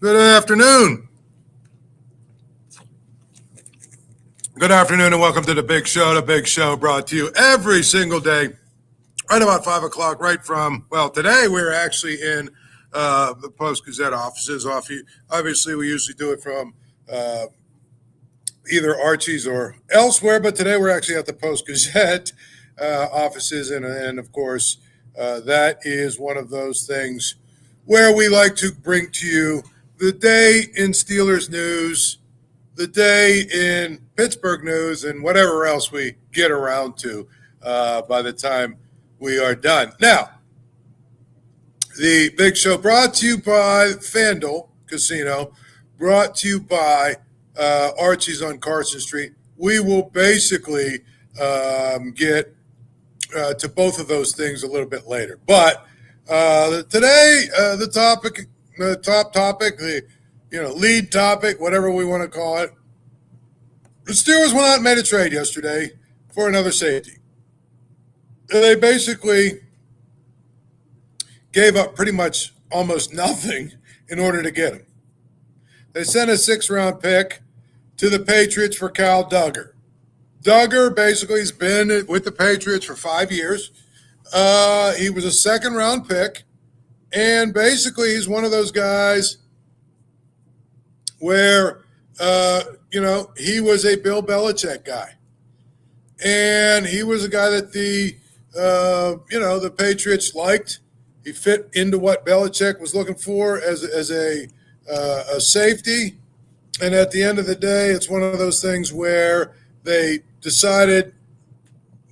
Good afternoon. Good afternoon and welcome to the Big Show. The Big Show brought to you every single day, right about 5 o'clock, right from, today we're actually in the Post-Gazette offices. Obviously, we usually do it from either Archie's or elsewhere, but today we're actually at the Post-Gazette offices, and of course, that is one of those things where we like to bring to you the day in Steelers news, the day in Pittsburgh news, and whatever else we get around to by the time we are done. Now, the Big Show brought to you by FanDuel Casino, brought to you by Archie's on Carson Street. We will basically get to both of those things a little bit later. But today, the top topic, the lead topic, whatever we want to call it. The Steelers went out and made a trade yesterday for another safety. They basically gave up pretty much almost nothing in order to get him. They sent a 6th-round pick to the Patriots for Kyle Duggar. Duggar basically has been with the Patriots for 5 years. He was a 2nd-round pick, and basically he's one of those guys where, he was a Bill Belichick guy. And he was a guy that the Patriots liked. He fit into what Belichick was looking for as a safety. And at the end of the day, it's one of those things where they decided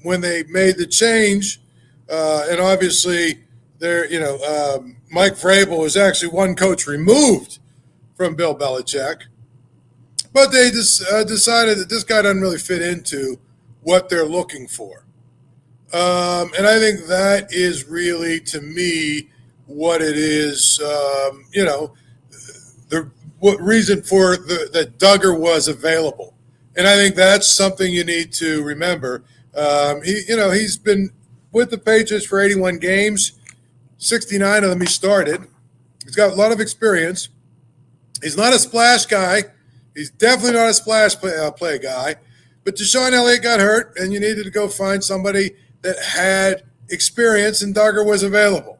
when they made the change, and obviously Mike Vrabel was actually one coach removed from Bill Belichick, but they decided that this guy doesn't really fit into what they're looking for. And I think that is really, to me, what it is, the reason for that Duggar was available. And I think that's something you need to remember. He's been with the Patriots for 81 games, 69 of them he started. He's got a lot of experience. He's not a splash guy. He's definitely not a splash play guy. But DeShon Elliott got hurt, and you needed to go find somebody that had experience, and Duggar was available.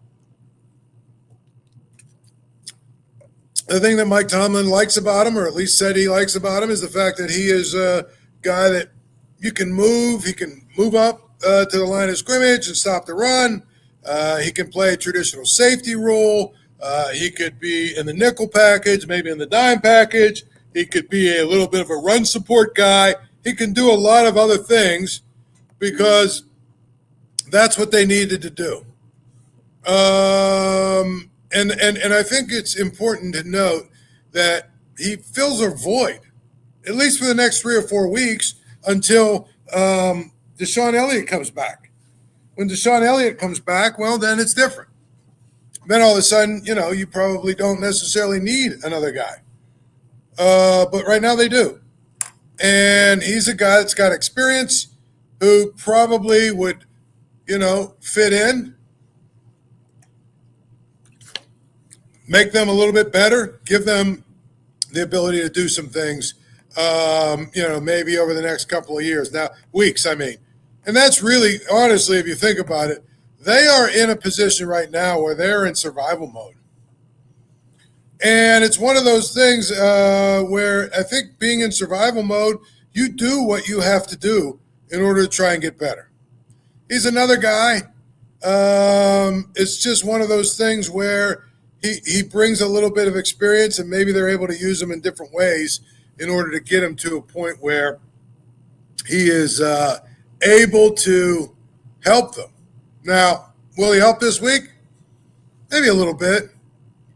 The thing that Mike Tomlin likes about him, or at least said he likes about him, is the fact that he is a guy that you can move. He can move up to the line of scrimmage and stop the run. He can play a traditional safety role. He could be in the nickel package, maybe in the dime package. He could be a little bit of a run support guy. He can do a lot of other things because that's what they needed to do. And I think it's important to note that he fills a void, at least for the next 3 or 4 weeks, until DeShon Elliott comes back. When DeShon Elliott comes back, well, then it's different. Then all of a sudden, you probably don't necessarily need another guy. But right now they do. And he's a guy that's got experience who probably would, fit in, make them a little bit better, give them the ability to do some things, maybe over the next couple of years. Now, weeks, I mean. And that's really, honestly, if you think about it, they are in a position right now where they're in survival mode. And it's one of those things where I think being in survival mode, you do what you have to do in order to try and get better. He's another guy. It's just one of those things where he brings a little bit of experience, and maybe they're able to use him in different ways in order to get him to a point where he is able to help them. Now, will he help this week? Maybe a little bit.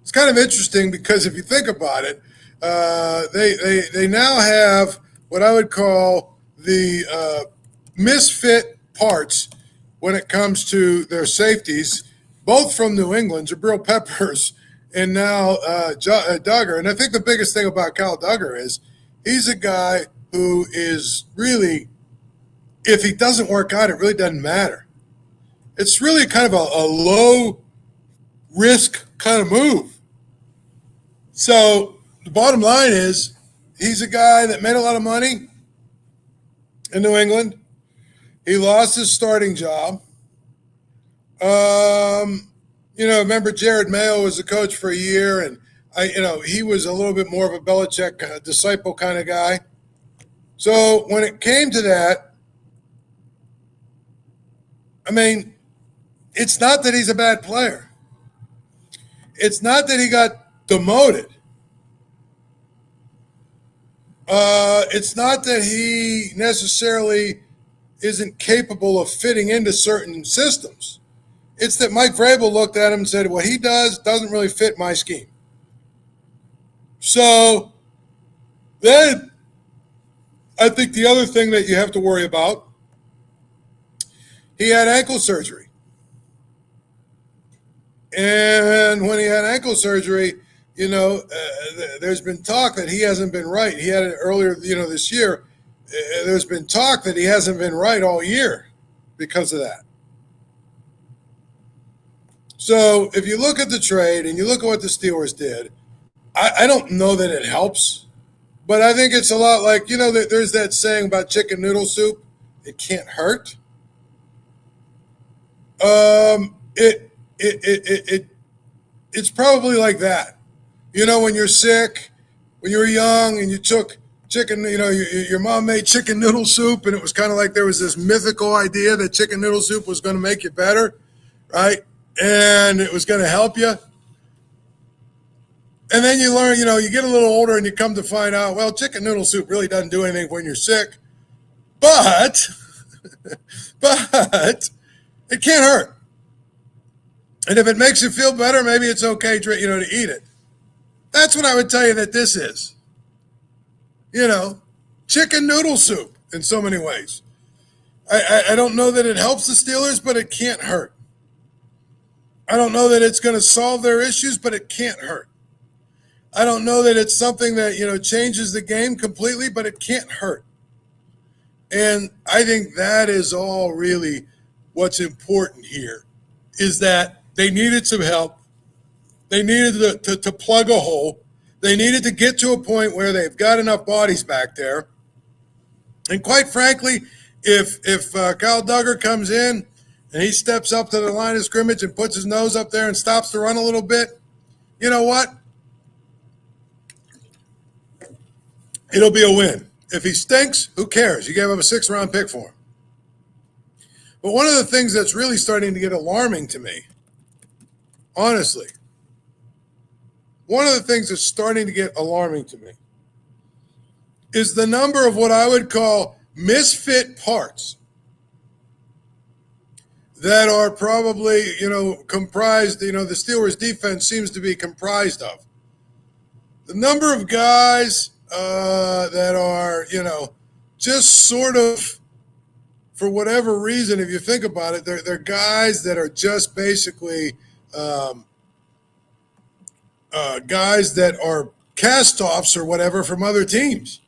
It's kind of interesting because if you think about it, they now have what I would call the misfit parts when it comes to their safeties, both from New England, Jabrill Peppers, and now Duggar. And I think the biggest thing about Kyle Duggar is he's a guy who is really, if he doesn't work out, it really doesn't matter. It's really kind of a low risk kind of move. So the bottom line is he's a guy that made a lot of money in New England. He lost his starting job. Remember Jared Mayo was the coach for a year, and he was a little bit more of a Belichick disciple kind of guy. So when it came to that, I mean, it's not that he's a bad player. It's not that he got demoted. It's not that he necessarily isn't capable of fitting into certain systems. It's that Mike Vrabel looked at him and said, what he does doesn't really fit my scheme. So then I think the other thing that you have to worry about, he had ankle surgery. And when he had ankle surgery, there's been talk that he hasn't been right. He had it earlier, this year. There's been talk that he hasn't been right all year because of that. So if you look at the trade and you look at what the Steelers did, I don't know that it helps, but I think it's a lot like, there's that saying about chicken noodle soup. It can't hurt. It's probably like that. When you're sick, when you were young and you took chicken, your mom made chicken noodle soup, and it was kind of like there was this mythical idea that chicken noodle soup was going to make you better, right? And it was going to help you. And then you learn, you get a little older and you come to find out, well, chicken noodle soup really doesn't do anything when you're sick. But it can't hurt. And if it makes you feel better, maybe it's okay, to eat it. That's what I would tell you that this is. Chicken noodle soup in so many ways. I don't know that it helps the Steelers, but it can't hurt. I don't know that it's going to solve their issues, but it can't hurt. I don't know that it's something that, changes the game completely, but it can't hurt. And I think that is all really what's important here, is that they needed some help. They needed to plug a hole. They needed to get to a point where they've got enough bodies back there. And quite frankly, if Kyle Duggar comes in and he steps up to the line of scrimmage and puts his nose up there and stops the run a little bit, you know what? It'll be a win. If he stinks, who cares? You gave up a 6th-round pick for him. But one of the things that's really starting to get alarming to me, honestly, one of the things that's starting to get alarming to me is the number of what I would call misfit parts that are probably, comprised, the Steelers defense seems to be comprised of. The number of guys that are, just sort of, for whatever reason, if you think about it, they're guys that are just basically guys that are castoffs or whatever from other teams.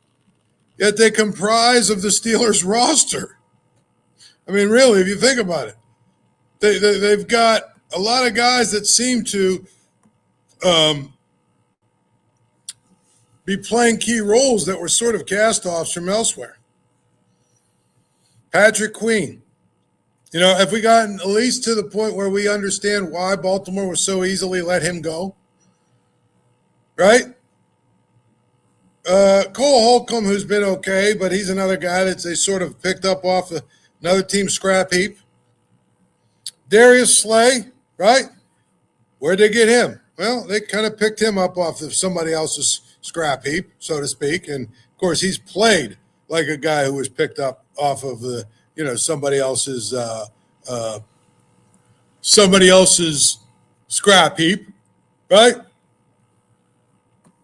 Yet they comprise of the Steelers roster. I mean, really, if you think about it, they've got a lot of guys that seem to be playing key roles that were sort of castoffs from elsewhere. Patrick Queen. Have we gotten at least to the point where we understand why Baltimore was so easily let him go? Right? Cole Holcomb, who's been okay, but he's another guy that they sort of picked up off another team's scrap heap. Darius Slay, right? Where'd they get him? Well, they kind of picked him up off of somebody else's scrap heap, so to speak. And, of course, he's played like a guy who was picked up off of somebody else's scrap heap, right?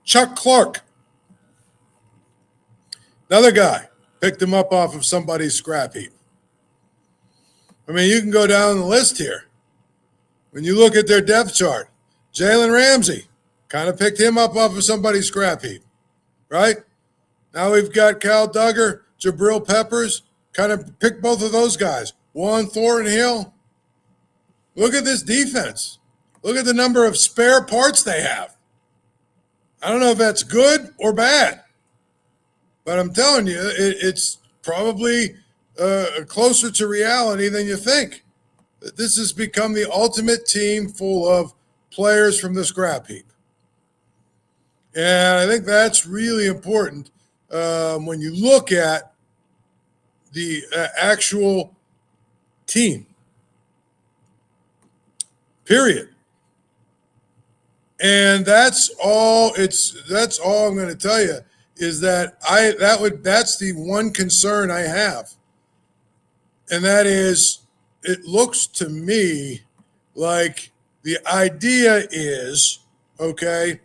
Chuck Clark, another guy, picked him up off of somebody's scrap heap. I mean, you can go down the list here. When you look at their depth chart, Jalen Ramsey, kind of picked him up off of somebody's scrap heap, right? Now we've got Kyle Duggar, Jabrill Peppers, kind of picked both of those guys. Juan Thornhill. Look at this defense. Look at the number of spare parts they have. I don't know if that's good or bad, but I'm telling you, it's probably closer to reality than you think. This has become the ultimate team full of players from the scrap heap. And I think that's really important when you look at the actual team, period. And that's all I'm going to tell you is that's the one concern I have. And that is, it looks to me like the idea is, okay,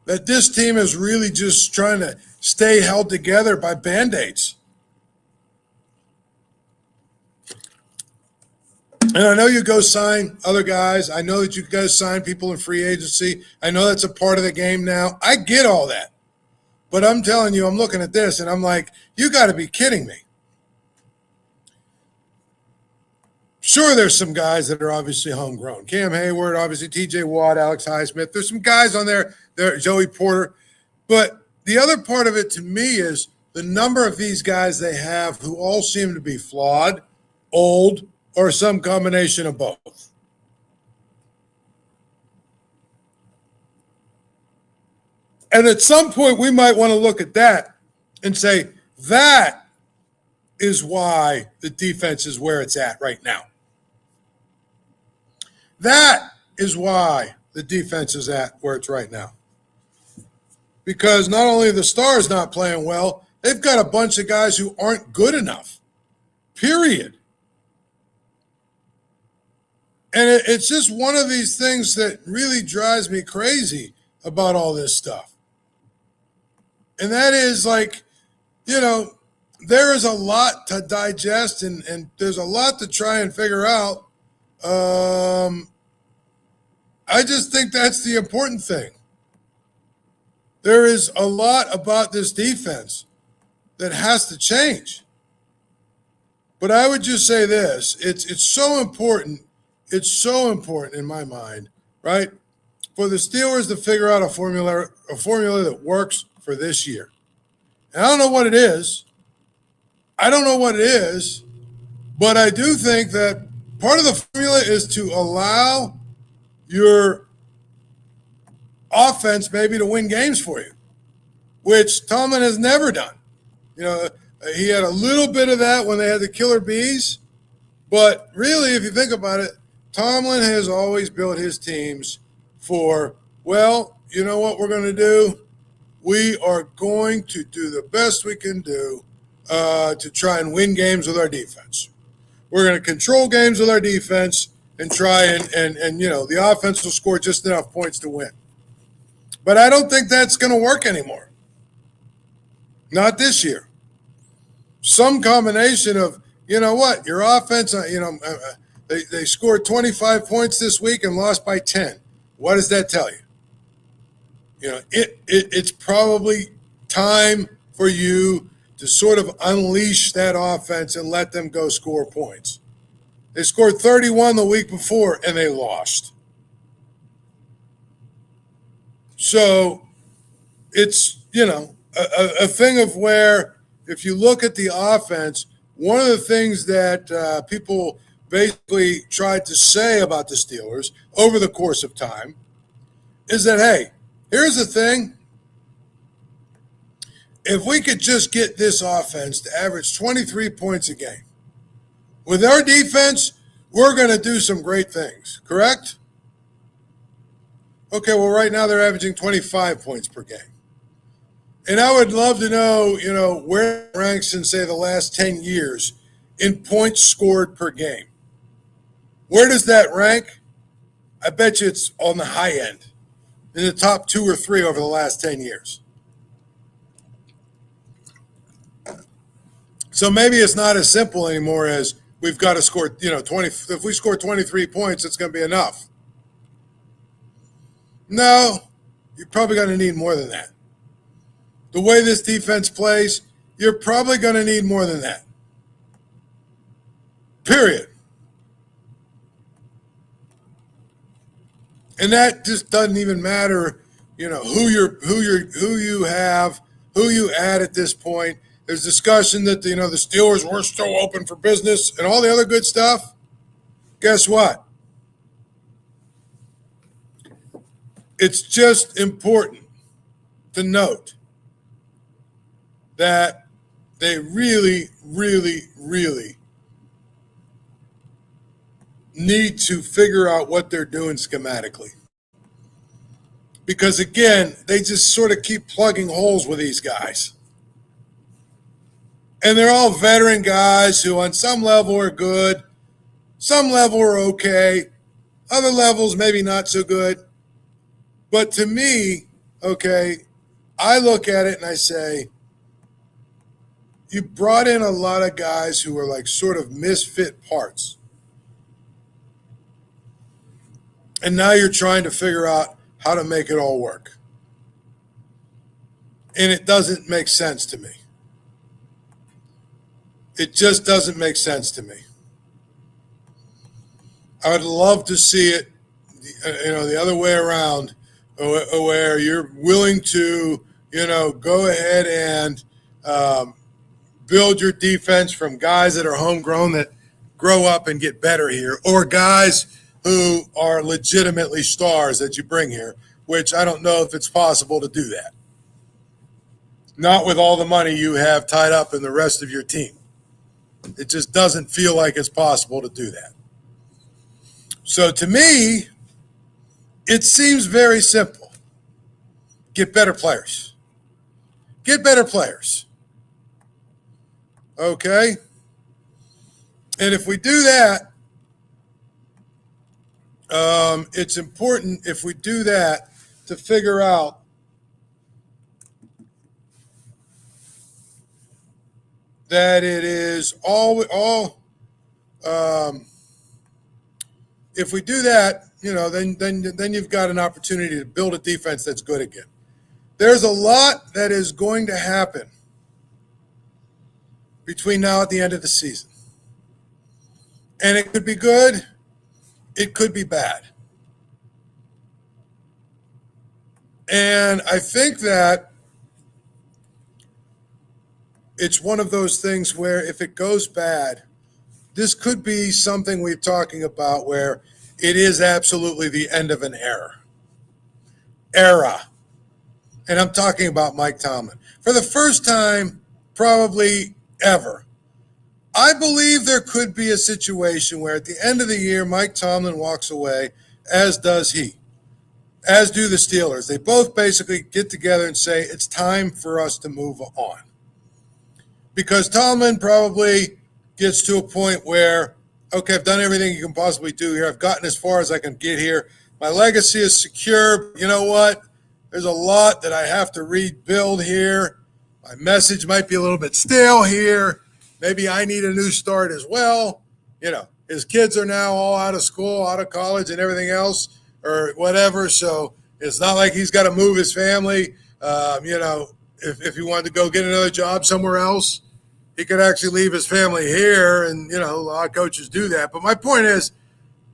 that this team is really just trying to stay held together by Band-Aids. And I know you go sign other guys. I know that you guys sign people in free agency. I know that's a part of the game now. I get all that. But I'm telling you, I'm looking at this and I'm like, you got to be kidding me. Sure, there's some guys that are obviously homegrown. Cam Hayward, obviously TJ Watt, Alex Highsmith. There's some guys on there, Joey Porter. But the other part of it to me is the number of these guys they have who all seem to be flawed, old, or some combination of both. And at some point, we might want to look at that and say, that is why the defense is where it's at right now. That is why the defense is at where it's right now. Because not only are the stars not playing well, they've got a bunch of guys who aren't good enough, period. And it's just one of these things that really drives me crazy about all this stuff. And that is like, there is a lot to digest and there's a lot to try and figure out. I just think that's the important thing. There is a lot about this defense that has to change. But I would just say this, it's so important. It's so important in my mind, right, for the Steelers to figure out a formula that works for this year. And I don't know what it is. But I do think that part of the formula is to allow your offense maybe to win games for you, which Tomlin has never done. He had a little bit of that when they had the killer bees. But really, if you think about it, Tomlin has always built his teams for, well, you know what we're going to do? We are going to do the best we can do to try and win games with our defense. We're going to control games with our defense and try and the offense will score just enough points to win. But I don't think that's going to work anymore. Not this year. Some combination of, your offense, they scored 25 points this week and lost by 10. What does that tell you? It's probably time for you to sort of unleash that offense and let them go score points. They scored 31 the week before and they lost. So it's, a thing of where if you look at the offense, one of the things that people basically tried to say about the Steelers over the course of time is that, hey, here's the thing. If we could just get this offense to average 23 points a game, with our defense, we're going to do some great things, correct? Okay, well, right now they're averaging 25 points per game. And I would love to know, where it ranks in, say, the last 10 years in points scored per game. Where does that rank? I bet you it's on the high end, in the top 2 or 3 over the last 10 years. So maybe it's not as simple anymore as we've got to score, 20. If we score 23 points, it's going to be enough. No, you're probably going to need more than that. The way this defense plays, you're probably going to need more than that. Period. And that just doesn't even matter who you have, who you add at this point. There's discussion that the Steelers were still open for business and all the other good stuff. Guess what? It's just important to note that they really, really, really need to figure out what they're doing schematically. Because, again, they just sort of keep plugging holes with these guys. And they're all veteran guys who on some level are good, some level are okay, other levels maybe not so good. But to me, okay, I look at it and I say, you brought in a lot of guys who are like sort of misfit parts. And now you're trying to figure out how to make it all work. And it doesn't make sense to me. It just doesn't make sense to me. I would love to see it, the other way around, where you're willing to, go ahead and build your defense from guys that are homegrown that grow up and get better here, or guys who are legitimately stars that you bring here, which I don't know if it's possible to do that. Not with all the money you have tied up in the rest of your team. It just doesn't feel like it's possible to do that. So to me, it seems very simple. Get better players. Get better players. Okay? And if we do that, it's important if we do that to figure out that it is all if we do that, then you've got an opportunity to build a defense that's good again. There's a lot that is going to happen between now and the end of the season. And it could be good, it could be bad. And I think that it's one of those things where if it goes bad, this could be something we're talking about where it is absolutely the end of an era. And I'm talking about Mike Tomlin. For the first time, probably ever, I believe there could be a situation where at the end of the year, Mike Tomlin walks away, as does he, as do the Steelers. They both basically get together and say, it's time for us to move on. Because Tomlin probably gets to a point where, okay, I've done everything you can possibly do here. I've gotten as far as I can get here. My legacy is secure. You know what? There's a lot that I have to rebuild here. My message might be a little bit stale here. Maybe I need a new start as well. His kids are now all out of school, out of college and everything else or whatever. So it's not like he's got to move his family. If he wanted to go get another job somewhere else, he could actually leave his family here. And, a lot of coaches do that. But my point is,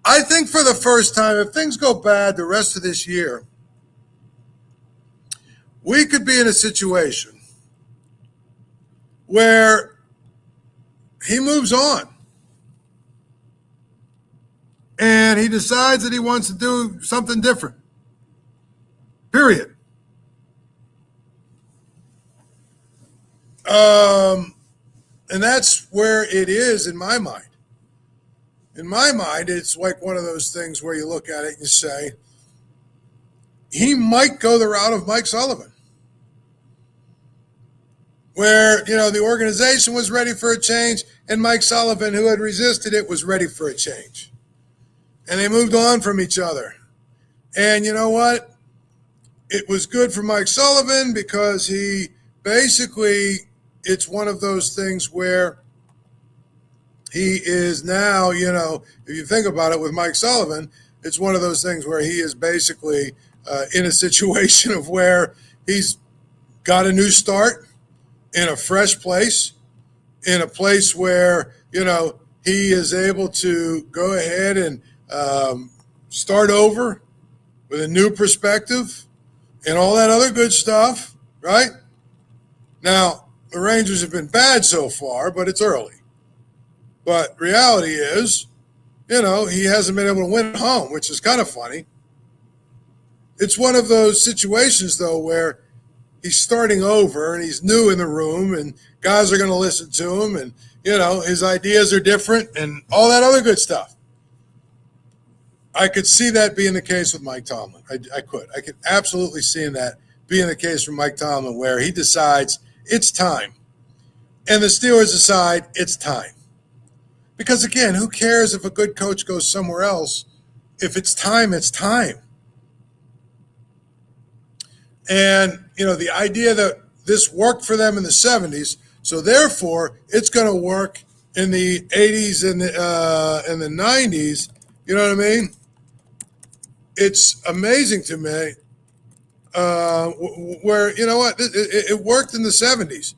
I think for the first time, if things go bad the rest of this year, we could be in a situation where he moves on and he decides that he wants to do something different. Period. And that's where it is in my mind. In my mind, it's like one of those things where you look at it and you say, he might go the route of Mike Sullivan, where, the organization was ready for a change and Mike Sullivan, who had resisted it, was ready for a change. And they moved on from each other. And you know what? It was good for Mike Sullivan because he basically, it's one of those things where he is now, if you think about it with Mike Sullivan, it's one of those things where he is basically in a situation of where he's got a new start in a fresh place, in a place where, he is able to go ahead and start over with a new perspective and all that other good stuff, right? Now, the Rangers have been bad so far, but it's early. But reality is, he hasn't been able to win at home, which is kind of funny. It's one of those situations, though, where he's starting over and he's new in the room and guys are going to listen to him and, his ideas are different and all that other good stuff. I could see that being the case with Mike Tomlin. I could absolutely see that being the case for Mike Tomlin, where he decides it's time. And the Steelers decide it's time. Because, again, who cares if a good coach goes somewhere else? If it's time, it's time. And, the idea that this worked for them in the 70s, so therefore it's going to work in the 80s and the 90s, you know what I mean? It's amazing to me where, it worked in the 70s.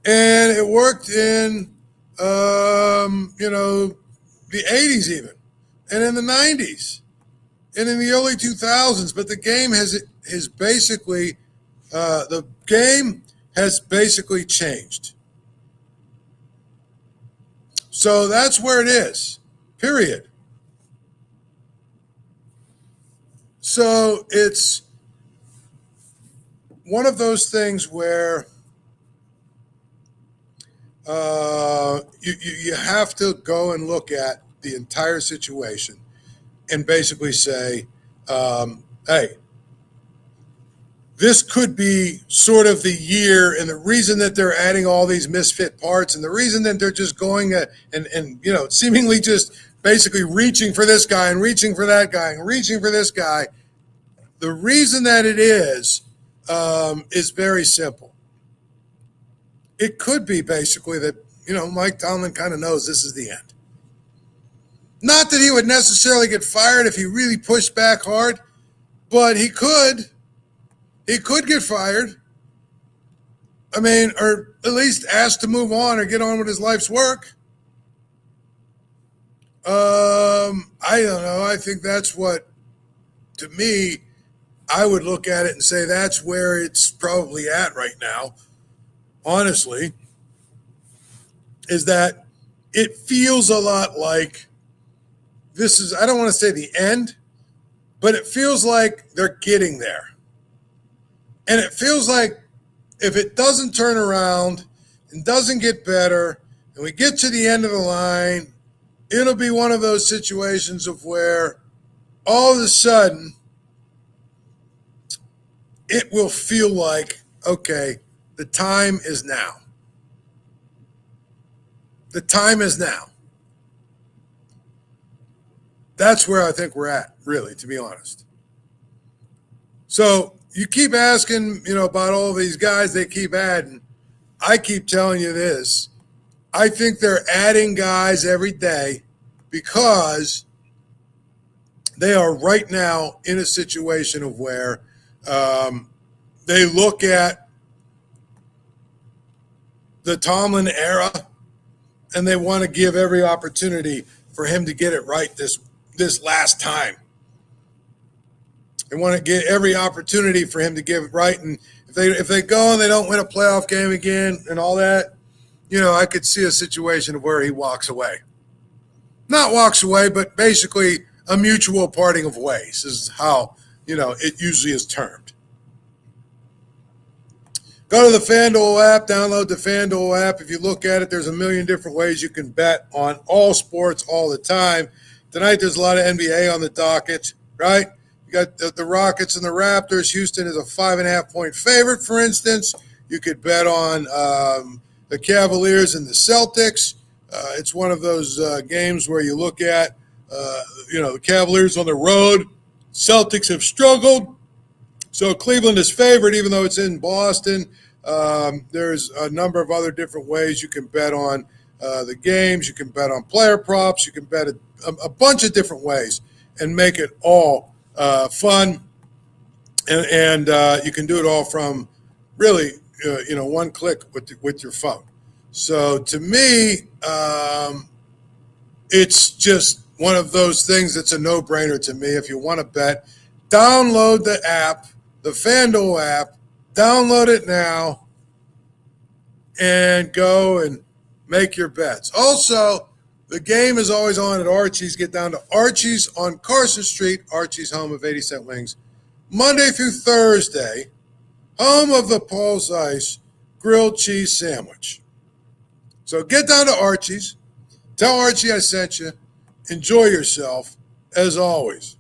And it worked in, the 80s even, and in the 90s, and in the early 2000s. But the game has basically changed. So that's where it is, period. So it's one of those things where you have to go and look at the entire situation and basically say, hey, this could be sort of the year, and the reason that they're adding all these misfit parts and the reason that they're just going and seemingly just basically reaching for this guy and reaching for that guy and reaching for this guy, the reason that it is very simple. It could be basically that, Mike Tomlin kind of knows this is the end. Not that he would necessarily get fired if he really pushed back hard, but he could. He could get fired. I mean, or at least asked to move on or get on with his life's work. I don't know. I think that's what, to me, I would look at it and say that's where it's probably at right now. Honestly, is that it feels a lot like this is, I don't want to say the end, but it feels like they're getting there. And it feels like if it doesn't turn around and doesn't get better and we get to the end of the line, it'll be one of those situations of where all of a sudden it will feel like, okay, the time is now. The time is now. That's where I think we're at, really, to be honest. So you keep asking, about all these guys they keep adding. I keep telling you this. I think they're adding guys every day because they are right now in a situation of where they look at the Tomlin era and they want to give every opportunity for him to get it right this last time. They want to get every opportunity for him to get it right. And if they go and they don't win a playoff game again and all that, I could see a situation of where he walks away. Not walks away, but basically a mutual parting of ways is how, it usually is termed. Go to the FanDuel app, download the FanDuel app. If you look at it, there's a million different ways you can bet on all sports all the time. Tonight, there's a lot of NBA on the docket, right? You got the Rockets and the Raptors. Houston is a 5.5-point favorite, for instance. You could bet on the Cavaliers and the Celtics. It's one of those games where you look at, the Cavaliers on the road. Celtics have struggled. So Cleveland is favored, even though it's in Boston. There's a number of other different ways you can bet on the games. You can bet on player props. You can bet a bunch of different ways and make it all fun. And you can do it all from really, one click with your phone. So to me, it's just one of those things that's a no-brainer to me. If you want to bet, download the app, the FanDuel app, download it now, and go and make your bets. Also, the game is always on at Archie's. Get down to Archie's on Carson Street, Archie's, home of 80-cent wings, Monday through Thursday, home of the Paul Zeise grilled cheese sandwich. So get down to Archie's. Tell Archie I sent you. Enjoy yourself, as always.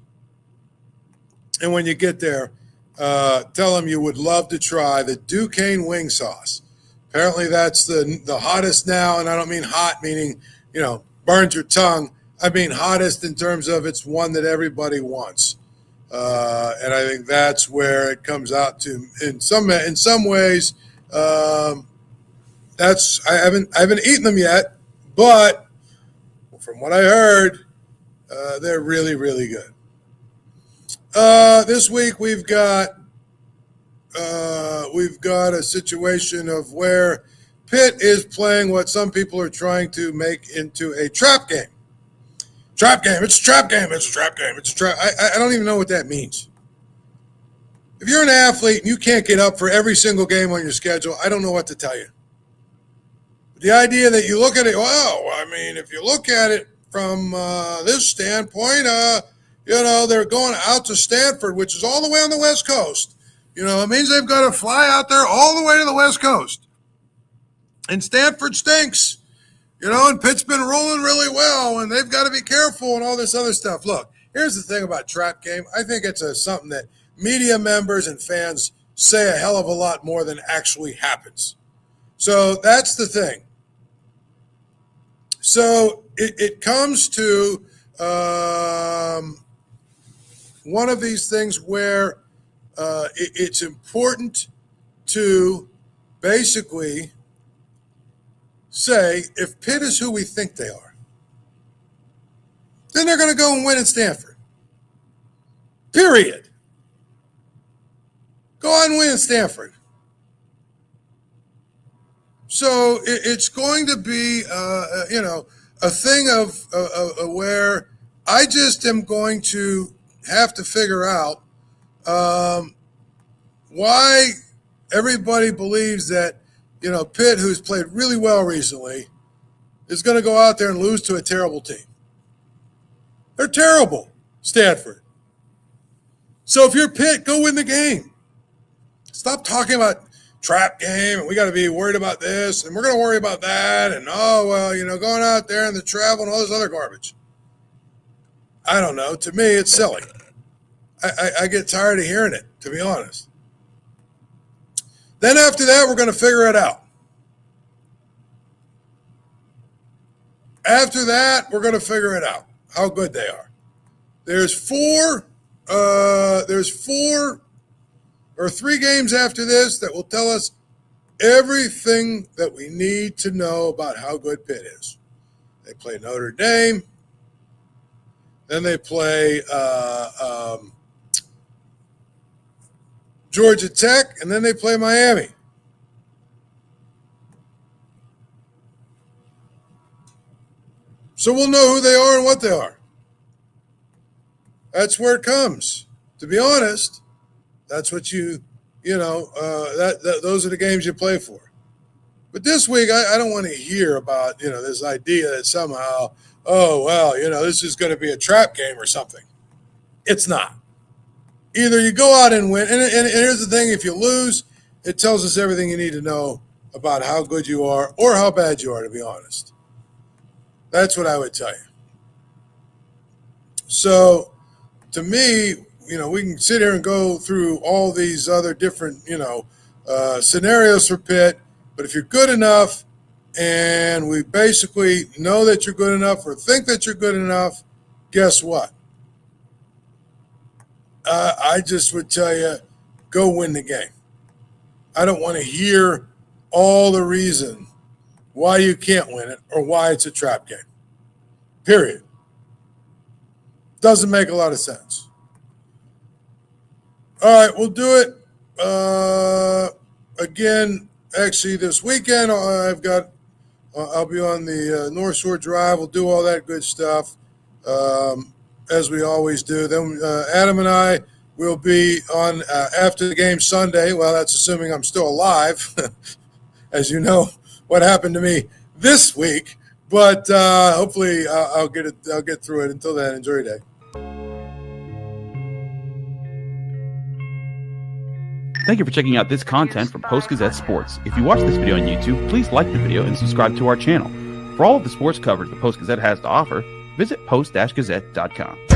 And when you get there, tell him you would love to try the Duquesne wing sauce. Apparently that's the hottest now, and I don't mean hot meaning, burns your tongue. I mean hottest in terms of it's one that everybody wants. And I think that's where it comes out to in some ways. I haven't eaten them yet, but from what I heard, they're really, really good. This week we've got a situation of where Pitt is playing what some people are trying to make into a trap game. Trap game. It's a trap game. It's a trap game. It's a trap. I don't even know what that means. If you're an athlete and you can't get up for every single game on your schedule, I don't know what to tell you. The idea that you look at it, if you look at it from this standpoint, they're going out to Stanford, which is all the way on the West Coast. It means they've got to fly out there all the way to the West Coast. And Stanford stinks, and Pitt's been rolling really well, and they've got to be careful and all this other stuff. Look, here's the thing about trap game. I think it's something that media members and fans say a hell of a lot more than actually happens. So that's the thing. So it comes to one of these things where it's important to basically say if Pitt is who we think they are, then they're going to go and win at Stanford. Period. Go on and win at Stanford. So it's going to be, a thing of where I just am going to have to figure out why everybody believes that, Pitt, who's played really well recently, is going to go out there and lose to a terrible team. They're terrible, Stanford. So if you're Pitt, go win the game. Stop talking about trap game and we got to be worried about this and we're going to worry about that and, going out there and the travel and all this other garbage. I don't know. To me, it's silly. I get tired of hearing it, to be honest. Then after that, we're going to figure it out. After that, we're going to figure it out, how good they are. There's four or 3 games after this that will tell us everything that we need to know about how good Pitt is. They play Notre Dame. Then they play Georgia Tech, and then they play Miami. So we'll know who they are and what they are. That's where it comes. To be honest, that's what those are the games you play for. But this week, I don't want to hear about, this idea that somehow, this is going to be a trap game or something. It's not. Either you go out and win, and here's the thing, if you lose, it tells us everything you need to know about how good you are or how bad you are, to be honest. That's what I would tell you. So, to me, we can sit here and go through all these other different, scenarios for Pitt, but if you're good enough and we basically know that you're good enough or think that you're good enough, guess what? I just would tell you, go win the game. I don't want to hear all the reason why you can't win it or why it's a trap game. Period. Doesn't make a lot of sense. All right, we'll do it again. Actually, this weekend I'll be on the North Shore Drive. We'll do all that good stuff as we always do. Then Adam and I We'll be on after the game Sunday. Well, that's assuming I'm still alive, as you know what happened to me this week. But hopefully I'll get through it. Until then, enjoy your day. Thank you for checking out this content from Post-Gazette Sports. If you watch this video on YouTube, please like the video and subscribe to our channel. For all of the sports coverage the Post-Gazette has to offer, visit post-gazette.com.